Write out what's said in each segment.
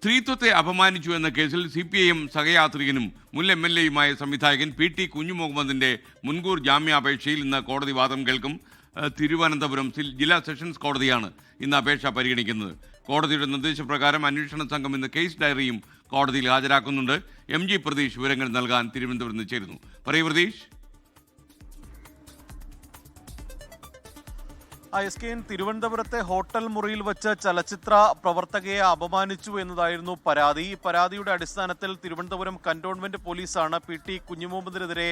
സ്ത്രീത്വത്തെ അപമാനിച്ചു എന്ന കേസിൽ CPIM സഹയാത്രികനും മുൻ MLAയുമായ സംവിധായകൻ PT കുഞ്ഞുമുഹമ്മദിന്റെ മുൻകൂർ ജാമ്യാപേക്ഷയിൽ ഇന്ന് കോടതി വാദം കേൾക്കും. തിരുവനന്തപുരം ജില്ലാ സെഷൻസ് കോടതിയാണ് ഇന്ന് അപേക്ഷ പരിഗണിക്കുന്നത്. കോടതിയുടെ നിർദ്ദേശപ്രകാരം അന്വേഷണ സംഘം ഇന്ന് കേസ് ഡയറിയും കോടതിയിൽ ഹാജരാക്കുന്നുണ്ട്. MG പ്രതീഷ് വിവരങ്ങൾ നൽകാൻ തിരുവനന്തപുരത്ത് ചേരുന്നു. പറയൂ പ്രതീഷ്. തിരുവനന്തപുരത്തെ ഹോട്ടൽ മുറിയിൽ വെച്ച് ചലച്ചിത്ര പ്രവർത്തകയെ അപമാനിച്ചു എന്നതായിരുന്നു പരാതി. ഈ പരാതിയുടെ അടിസ്ഥാനത്തിൽ തിരുവനന്തപുരം കന്റോൺമെന്റ് പോലീസാണ് PT കുഞ്ഞുമുഹമ്മദിനെതിരെ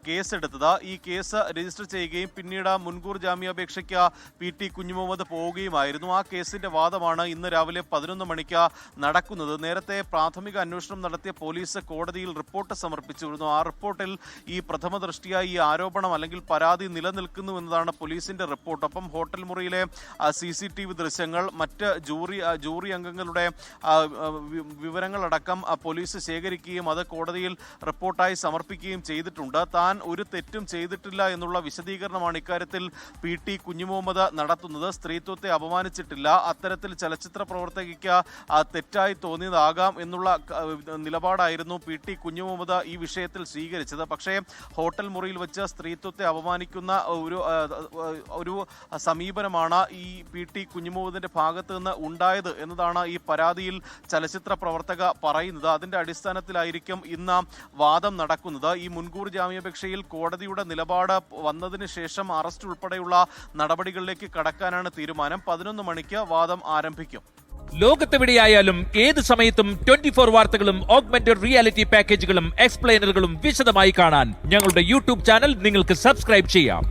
കേസെടുത്തത്. ഈ കേസ് രജിസ്റ്റർ ചെയ്യുകയും പിന്നീട് മുൻകൂർ ജാമ്യാപേക്ഷയ്ക്ക് PT കുഞ്ഞുമുഹമ്മദ് പോവുകയുമായിരുന്നു. ആ കേസിന്റെ വാദമാണ് ഇന്ന് രാവിലെ 11 മണിക്ക് നടക്കുന്നത്. നേരത്തെ പ്രാഥമിക അന്വേഷണം നടത്തിയ പോലീസ് കോടതിയിൽ റിപ്പോർട്ട് സമർപ്പിച്ചിരുന്നു. ആ റിപ്പോർട്ടിൽ ഈ പ്രഥമ ദൃഷ്ടിയ ഈ ആരോപണം അല്ലെങ്കിൽ പരാതി നിലനിൽക്കുന്നു എന്നതാണ് പോലീസിന്റെ റിപ്പോർട്ട്. ഒപ്പം ഹോട്ടൽ മുറിയിലെ CCTV ദൃശ്യങ്ങൾ, മറ്റ് ജൂറി അംഗങ്ങളുടെ വിവരങ്ങളടക്കം പോലീസ് ശേഖരിക്കുകയും അത് കോടതിയിൽ റിപ്പോർട്ടായി സമർപ്പിക്കുകയും ചെയ്തിട്ടുണ്ട്. താൻ ഒരു തെറ്റും ചെയ്തിട്ടില്ല എന്നുള്ള വിശദീകരണമാണ് ഇക്കാര്യത്തിൽ PT കുഞ്ഞുമുഹമ്മദ് നടത്തുന്നത്. സ്ത്രീത്വത്തെ അപമാനിച്ചിട്ടില്ല, അത്തരത്തിൽ ചലച്ചിത്ര പ്രവർത്തകയ്ക്ക് തെറ്റായി തോന്നിയതാകാം എന്നുള്ള നിലപാടായിരുന്നു PT കുഞ്ഞുമുഹമ്മദ് ഈ വിഷയത്തിൽ സ്വീകരിച്ചത്. പക്ഷേ ഹോട്ടൽ മുറിയിൽ വെച്ച് സ്ത്രീത്വത്തെ അപമാനിക്കുന്ന ഒരു സമീപനമാണ് ഈ PT കുഞ്ഞുമുഹമ്മദിന്റെ ഭാഗത്ത് നിന്ന് ഉണ്ടായത് എന്നതാണ് ഈ പരാതിയിൽ ചലച്ചിത്ര പ്രവർത്തക പറയുന്നത്. അതിന്റെ അടിസ്ഥാനത്തിലായിരിക്കും ഇന്ന് വാദം നടക്കുന്നത്. ഈ മുൻകൂർ ജാമ്യാപേക്ഷയിൽ കോടതിയുടെ നിലപാട് വന്നതിന് ശേഷം അറസ്റ്റ് ഉൾപ്പെടെയുള്ള നടപടികളിലേക്ക് കടക്കാനാണ് തീരുമാനം. 11 മണിക്ക് വാദം ആരംഭിക്കും. ലോകത്തെവിടെയായാലും ഏത് സമയത്തും 24 വാർത്തകളും ഓഗ്മെന്റഡ് റിയാലിറ്റി പാക്കേജുകളും എക്സ്പ്ലെയിനറുകളും വിശദമായി കാണാൻ ഞങ്ങളുടെ YouTube ചാനൽ നിങ്ങൾക്ക് സബ്സ്ക്രൈബ് ചെയ്യാം.